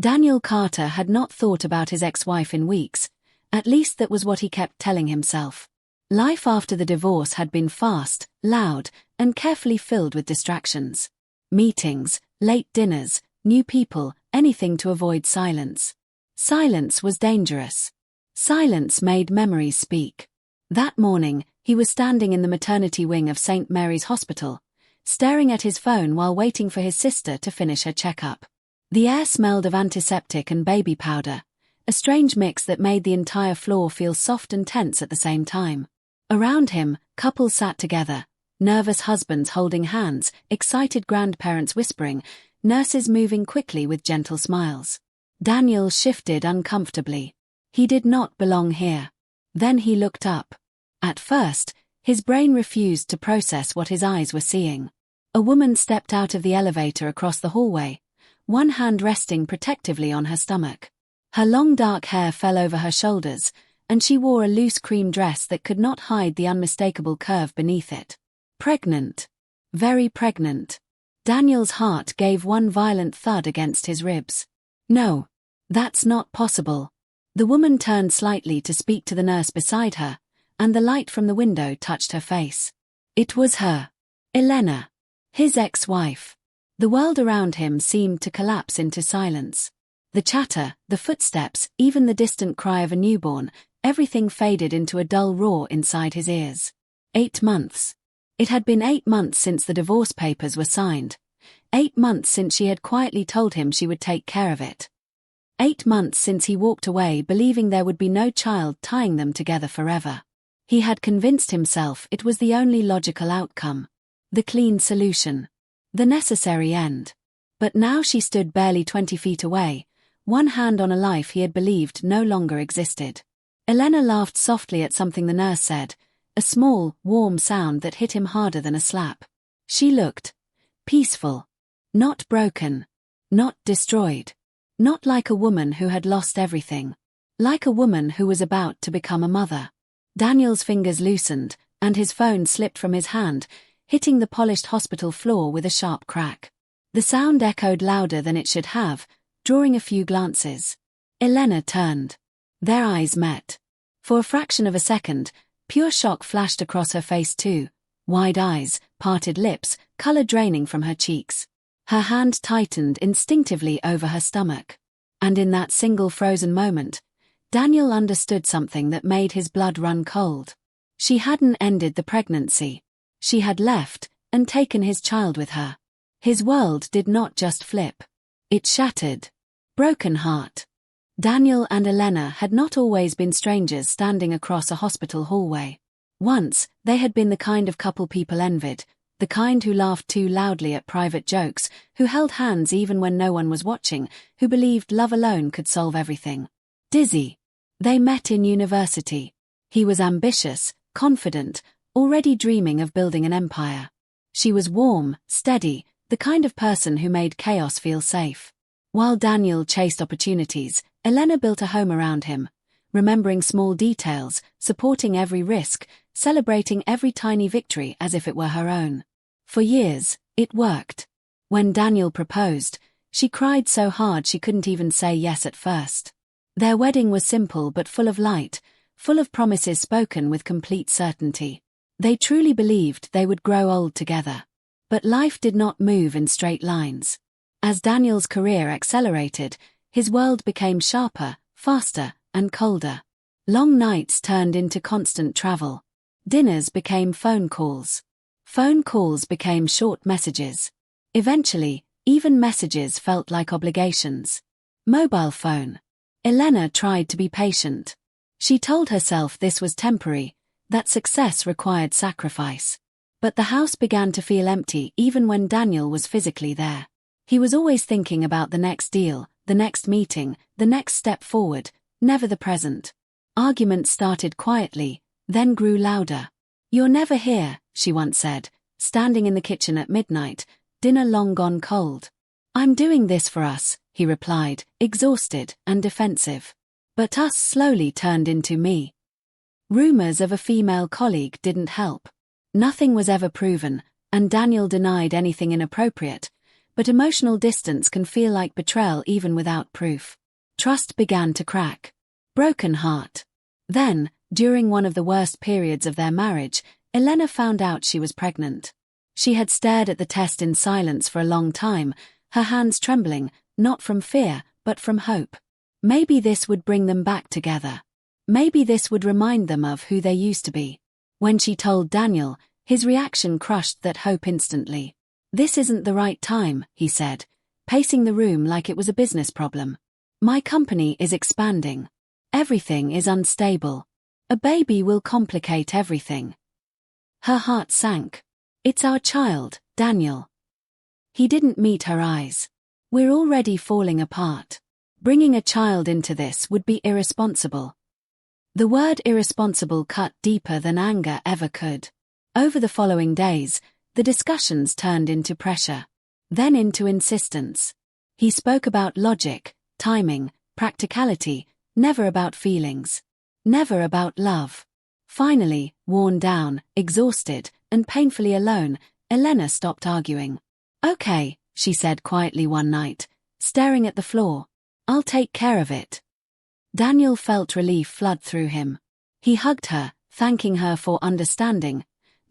Daniel Carter had not thought about his ex-wife in weeks, at least that was what he kept telling himself. Life after the divorce had been fast, loud, and carefully filled with distractions. Meetings, late dinners, new people, anything to avoid silence. Silence was dangerous. Silence made memories speak. That morning, he was standing in the maternity wing of St. Mary's Hospital, staring at his phone while waiting for his sister to finish her checkup. The air smelled of antiseptic and baby powder, a strange mix that made the entire floor feel soft and tense at the same time. Around him, couples sat together, nervous husbands holding hands, excited grandparents whispering, nurses moving quickly with gentle smiles. Daniel shifted uncomfortably. He did not belong here. Then he looked up. At first, his brain refused to process what his eyes were seeing. A woman stepped out of the elevator across the hallway, one hand resting protectively on her stomach. Her long dark hair fell over her shoulders, and she wore a loose cream dress that could not hide the unmistakable curve beneath it. Pregnant. Very pregnant. Daniel's heart gave one violent thud against his ribs. No. That's not possible. The woman turned slightly to speak to the nurse beside her, and the light from the window touched her face. It was her. Elena. His ex-wife. The world around him seemed to collapse into silence. The chatter, the footsteps, even the distant cry of a newborn, everything faded into a dull roar inside his ears. 8 months. It had been 8 months since the divorce papers were signed. 8 months since she had quietly told him she would take care of it. 8 months since he walked away believing there would be no child tying them together forever. He had convinced himself it was the only logical outcome. The clean solution. The necessary end. But now she stood barely 20 feet away, one hand on a life he had believed no longer existed. Elena laughed softly at something the nurse said, a small, warm sound that hit him harder than a slap. She looked peaceful. Not broken. Not destroyed. Not like a woman who had lost everything. Like a woman who was about to become a mother. Daniel's fingers loosened, and his phone slipped from his hand, hitting the polished hospital floor with a sharp crack. The sound echoed louder than it should have, drawing a few glances. Elena turned. Their eyes met. For a fraction of a second, pure shock flashed across her face too. Wide eyes, parted lips, color draining from her cheeks. Her hand tightened instinctively over her stomach. And in that single frozen moment, Daniel understood something that made his blood run cold. She hadn't ended the pregnancy. She had left, and taken his child with her. His world did not just flip. It shattered. Broken heart. Daniel and Elena had not always been strangers standing across a hospital hallway. Once, they had been the kind of couple people envied, the kind who laughed too loudly at private jokes, who held hands even when no one was watching, who believed love alone could solve everything. Dizzy. They met in university. He was ambitious, confident, already dreaming of building an empire. She was warm, steady, the kind of person who made chaos feel safe. While Daniel chased opportunities, Elena built a home around him, remembering small details, supporting every risk, celebrating every tiny victory as if it were her own. For years, it worked. When Daniel proposed, she cried so hard she couldn't even say yes at first. Their wedding was simple but full of light, full of promises spoken with complete certainty. They truly believed they would grow old together. But life did not move in straight lines. As Daniel's career accelerated, his world became sharper, faster, and colder. Long nights turned into constant travel. Dinners became phone calls. Phone calls became short messages. Eventually, even messages felt like obligations. Mobile phone. Elena tried to be patient. She told herself this was temporary, that success required sacrifice. But the house began to feel empty even when Daniel was physically there. He was always thinking about the next deal, the next meeting, the next step forward, never the present. Arguments started quietly, then grew louder. "You're never here," she once said, standing in the kitchen at midnight, dinner long gone cold. "I'm doing this for us," he replied, exhausted and defensive. But us slowly turned into me. Rumors of a female colleague didn't help. Nothing was ever proven, and Daniel denied anything inappropriate, But emotional distance can feel like betrayal even without proof. Trust began to crack. Broken heart. Then, during one of the worst periods of their marriage, Elena found out she was pregnant. She had stared at the test in silence for a long time, her hands trembling, not from fear, but from hope. Maybe this would bring them back together. Maybe this would remind them of who they used to be. When she told Daniel, his reaction crushed that hope instantly. "This isn't the right time," he said, pacing the room like it was a business problem. "My company is expanding. Everything is unstable. A baby will complicate everything." Her heart sank. "It's our child, Daniel." He didn't meet her eyes. "We're already falling apart. Bringing a child into this would be irresponsible." The word irresponsible cut deeper than anger ever could. Over the following days, the discussions turned into pressure, then into insistence. He spoke about logic, timing, practicality, never about feelings. Never about love. Finally, worn down, exhausted, and painfully alone, Elena stopped arguing. "Okay," she said quietly one night, staring at the floor. "I'll take care of it." Daniel felt relief flood through him. He hugged her, thanking her for understanding,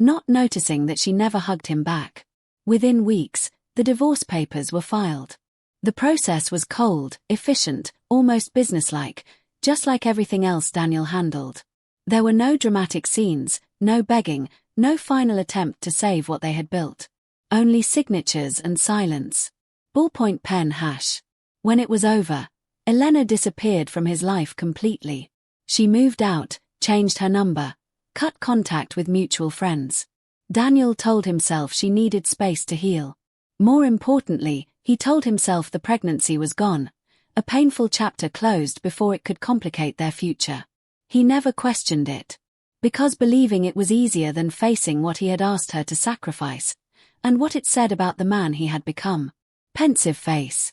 not noticing that she never hugged him back. Within weeks, the divorce papers were filed. The process was cold, efficient, almost businesslike, just like everything else Daniel handled. There were no dramatic scenes, no begging, no final attempt to save what they had built. Only signatures and silence. Ballpoint pen hash. When it was over, Elena disappeared from his life completely. She moved out, changed her number, cut contact with mutual friends. Daniel told himself she needed space to heal. More importantly, he told himself the pregnancy was gone, a painful chapter closed before it could complicate their future. He never questioned it. Because believing it was easier than facing what he had asked her to sacrifice, and what it said about the man he had become. Pensive face.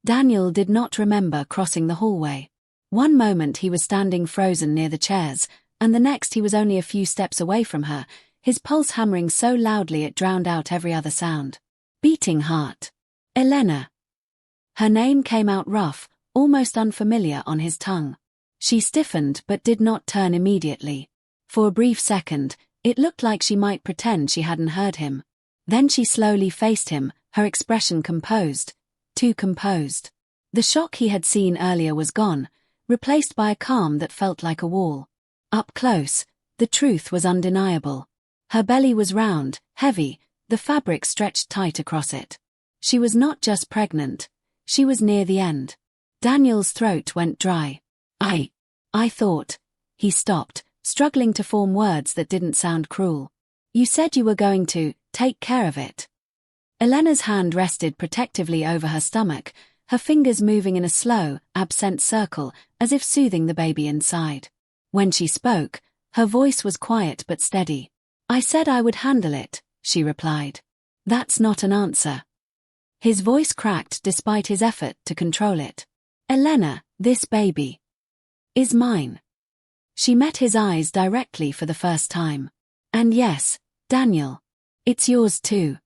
Daniel did not remember crossing the hallway. One moment he was standing frozen near the chairs, and the next he was only a few steps away from her, his pulse hammering so loudly it drowned out every other sound. Beating heart. Elena. Her name came out rough, almost unfamiliar on his tongue. She stiffened but did not turn immediately. For a brief second, it looked like she might pretend she hadn't heard him. Then she slowly faced him, her expression composed. Too composed. The shock he had seen earlier was gone, replaced by a calm that felt like a wall. Up close, the truth was undeniable. Her belly was round, heavy, the fabric stretched tight across it. She was not just pregnant, she was near the end. Daniel's throat went dry. I thought. He stopped, struggling to form words that didn't sound cruel. "You said you were going to take care of it." Elena's hand rested protectively over her stomach, her fingers moving in a slow, absent circle, as if soothing the baby inside. When she spoke, her voice was quiet but steady. "I said I would handle it," she replied. "That's not an answer." His voice cracked despite his effort to control it. "Elena, this baby is mine." She met his eyes directly for the first time. "And yes, Daniel, it's yours too."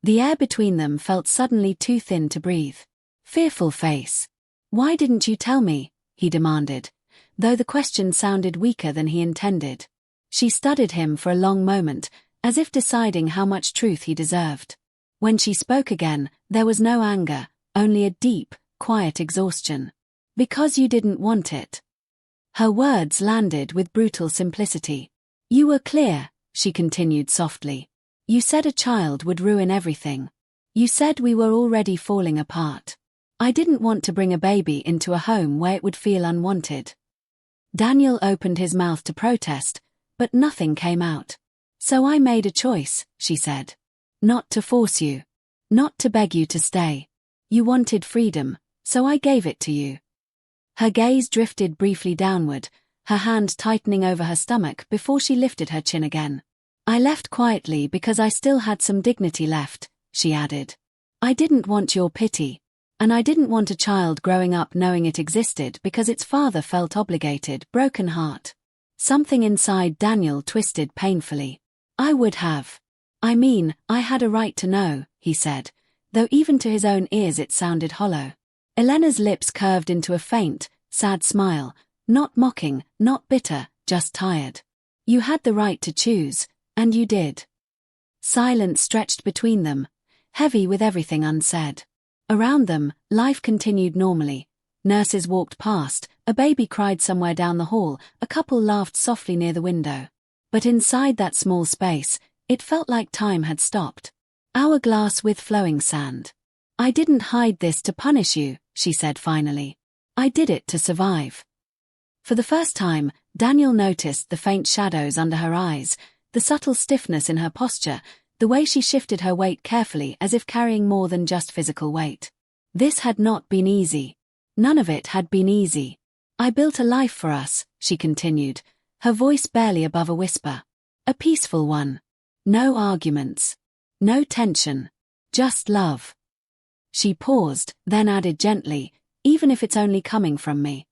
The air between them felt suddenly too thin to breathe. Fearful face. "Why didn't you tell me?" he demanded, though the question sounded weaker than he intended. She studied him for a long moment, as if deciding how much truth he deserved. When she spoke again, there was no anger, only a deep, quiet exhaustion. "Because you didn't want it." Her words landed with brutal simplicity. "You were clear," she continued softly. "You said a child would ruin everything. You said we were already falling apart. I didn't want to bring a baby into a home where it would feel unwanted." Daniel opened his mouth to protest, but nothing came out. "So I made a choice," she said. "Not to force you. Not to beg you to stay. You wanted freedom, so I gave it to you." Her gaze drifted briefly downward, her hand tightening over her stomach before she lifted her chin again. "I left quietly because I still had some dignity left," she added. "I didn't want your pity. And I didn't want a child growing up knowing it existed because its father felt obligated, broken heart." Something inside Daniel twisted painfully. "I would have. I mean, I had a right to know," he said, though even to his own ears it sounded hollow. Elena's lips curved into a faint, sad smile, not mocking, not bitter, just tired. You had the right to choose, and you did. Silence stretched between them, heavy with everything unsaid. Around them, life continued normally. Nurses walked past, a baby cried somewhere down the hall, a couple laughed softly near the window. But inside that small space, it felt like time had stopped. Hourglass with flowing sand. I didn't hide this to punish you, she said finally. I did it to survive. For the first time, Daniel noticed the faint shadows under her eyes, the subtle stiffness in her posture, the way she shifted her weight carefully as if carrying more than just physical weight. This had not been easy. None of it had been easy. I built a life for us, she continued, her voice barely above a whisper. A peaceful one. No arguments. No tension. Just love. She paused, then added gently, even if it's only coming from me.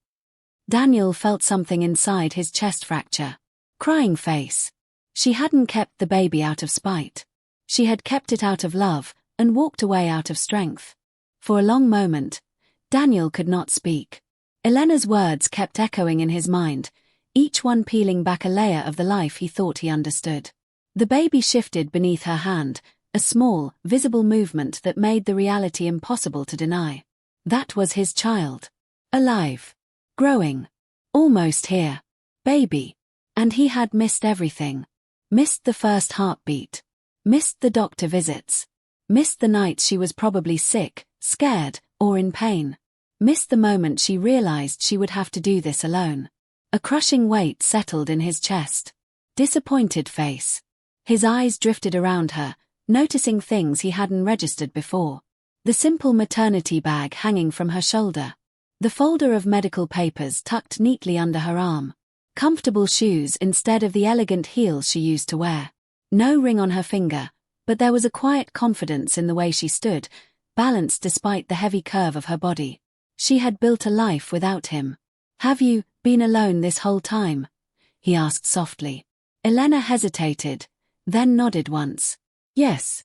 Daniel felt something inside his chest fracture. Crying face. She hadn't kept the baby out of spite. She had kept it out of love, and walked away out of strength. For a long moment, Daniel could not speak. Elena's words kept echoing in his mind, each one peeling back a layer of the life he thought he understood. The baby shifted beneath her hand, a small, visible movement that made the reality impossible to deny. That was his child. Alive. Growing. Almost here. Baby. And he had missed everything. Missed the first heartbeat. Missed the doctor visits. Missed the nights she was probably sick, scared, or in pain. Missed the moment she realized she would have to do this alone. A crushing weight settled in his chest. Disappointed face. His eyes drifted around her, noticing things he hadn't registered before. The simple maternity bag hanging from her shoulder. The folder of medical papers tucked neatly under her arm. Comfortable shoes instead of the elegant heels she used to wear. No ring on her finger, but there was a quiet confidence in the way she stood, balanced despite the heavy curve of her body. She had built a life without him. Have you been alone this whole time? He asked softly. Elena hesitated, then nodded once. Yes.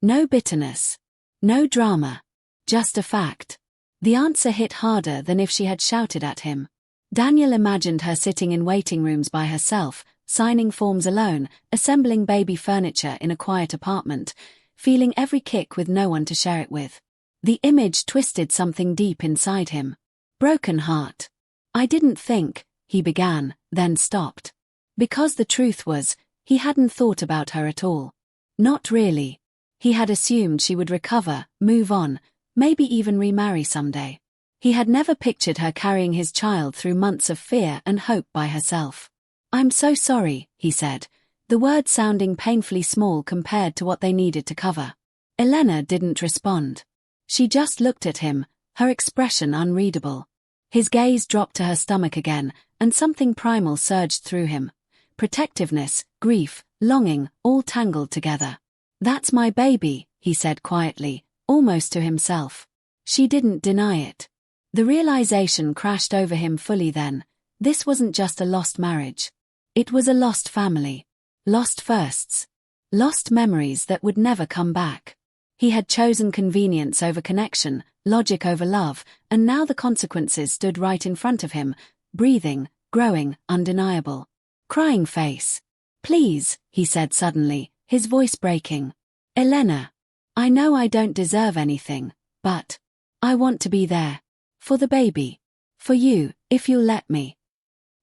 No bitterness. No drama. Just a fact. The answer hit harder than if she had shouted at him. Daniel imagined her sitting in waiting rooms by herself, signing forms alone, assembling baby furniture in a quiet apartment, feeling every kick with no one to share it with. The image twisted something deep inside him. Broken heart. I didn't think, he began, then stopped. Because the truth was, he hadn't thought about her at all. Not really. He had assumed she would recover, move on, maybe even remarry someday. He had never pictured her carrying his child through months of fear and hope by herself. I'm so sorry, he said, the words sounding painfully small compared to what they needed to cover. Elena didn't respond. She just looked at him, her expression unreadable. His gaze dropped to her stomach again, and something primal surged through him. Protectiveness, grief, longing, all tangled together. That's my baby, he said quietly, almost to himself. She didn't deny it. The realization crashed over him fully then. This wasn't just a lost marriage. It was a lost family. Lost firsts. Lost memories that would never come back. He had chosen convenience over connection, logic over love, and now the consequences stood right in front of him, breathing, growing, undeniable. Crying face. Please, he said suddenly, his voice breaking. Elena. I know I don't deserve anything, but I want to be there. For the baby. For you, if you'll let me.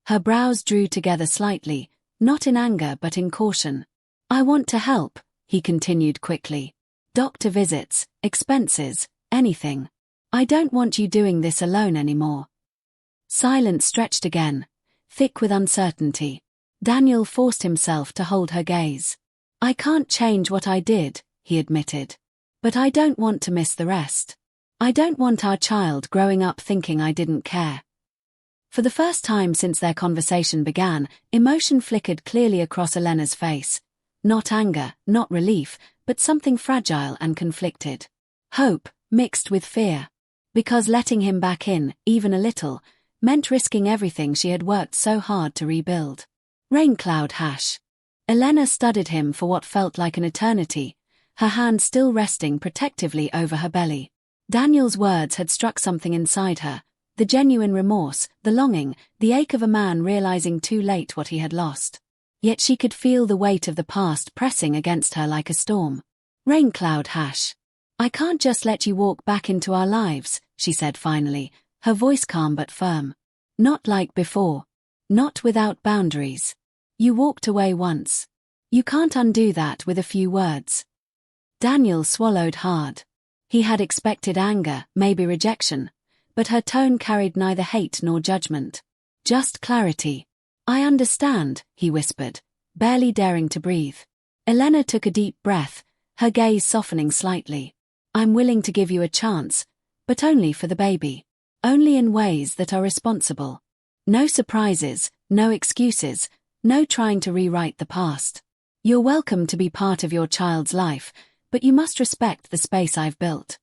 Her brows drew together slightly, not in anger but in caution. I want to help, he continued quickly. Doctor visits, expenses, anything. I don't want you doing this alone anymore. Silence stretched again, thick with uncertainty. Daniel forced himself to hold her gaze. I can't change what I did, he admitted. But I don't want to miss the rest. I don't want our child growing up thinking I didn't care. For the first time since their conversation began, emotion flickered clearly across Elena's face. Not anger, not relief, but something fragile and conflicted. Hope, mixed with fear. Because letting him back in, even a little, meant risking everything she had worked so hard to rebuild. Raincloud hash. Elena studied him for what felt like an eternity, her hand still resting protectively over her belly. Daniel's words had struck something inside her, the genuine remorse, the longing, the ache of a man realizing too late what he had lost. Yet she could feel the weight of the past pressing against her like a storm. Rain cloud hash. I can't just let you walk back into our lives, she said finally, her voice calm but firm. Not like before. Not without boundaries. You walked away once. You can't undo that with a few words. Daniel swallowed hard. He had expected anger, maybe rejection, but her tone carried neither hate nor judgment. Just clarity. I understand, he whispered, barely daring to breathe. Elena took a deep breath, her gaze softening slightly. I'm willing to give you a chance, but only for the baby. Only in ways that are responsible. No surprises, no excuses, no trying to rewrite the past. You're welcome to be part of your child's life, but you must respect the space I've built.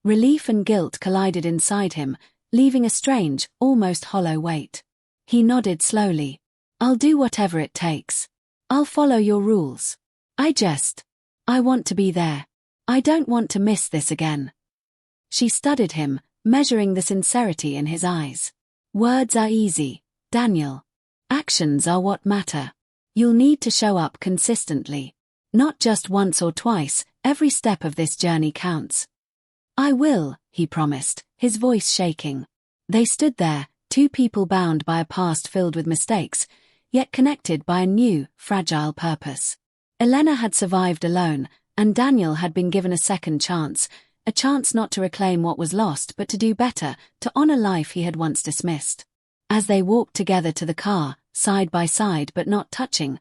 Relief and guilt collided inside him, leaving a strange, almost hollow weight. He nodded slowly. I'll do whatever it takes. I'll follow your rules. I want to be there. I don't want to miss this again. She studied him, measuring the sincerity in his eyes. Words are easy, Daniel. Actions are what matter. You'll need to show up consistently. Not just once or twice, every step of this journey counts. I will, he promised, his voice shaking. They stood there, two people bound by a past filled with mistakes, yet connected by a new, fragile purpose. Elena had survived alone, and Daniel had been given a second chance, a chance not to reclaim what was lost but to do better, to honor life he had once dismissed. As they walked together to the car, side by side but not touching,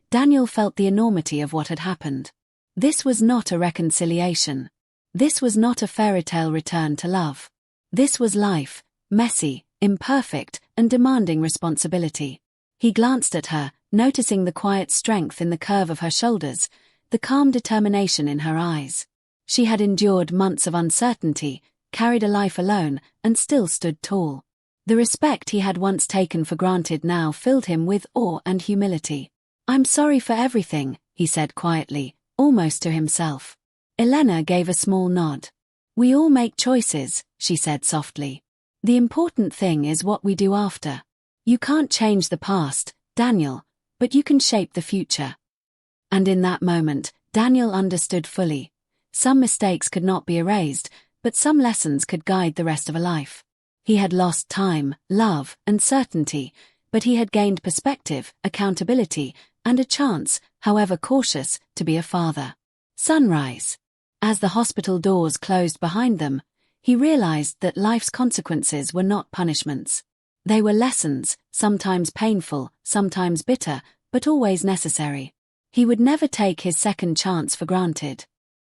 Daniel felt the enormity of what had happened. This was not a reconciliation. This was not a fairy tale return to love. This was life, messy, imperfect, and demanding responsibility. He glanced at her, noticing the quiet strength in the curve of her shoulders, the calm determination in her eyes. She had endured months of uncertainty, carried a life alone, and still stood tall. The respect he had once taken for granted now filled him with awe and humility. I'm sorry for everything, he said quietly, almost to himself. Elena gave a small nod. We all make choices, she said softly. The important thing is what we do after. You can't change the past, Daniel, but you can shape the future. And in that moment, Daniel understood fully. Some mistakes could not be erased, but some lessons could guide the rest of a life. He had lost time, love, and certainty, but he had gained perspective, accountability, and a chance, however cautious, to be a father. Sunrise. As the hospital doors closed behind them, he realized that life's consequences were not punishments. They were lessons, sometimes painful, sometimes bitter, but always necessary. He would never take his second chance for granted.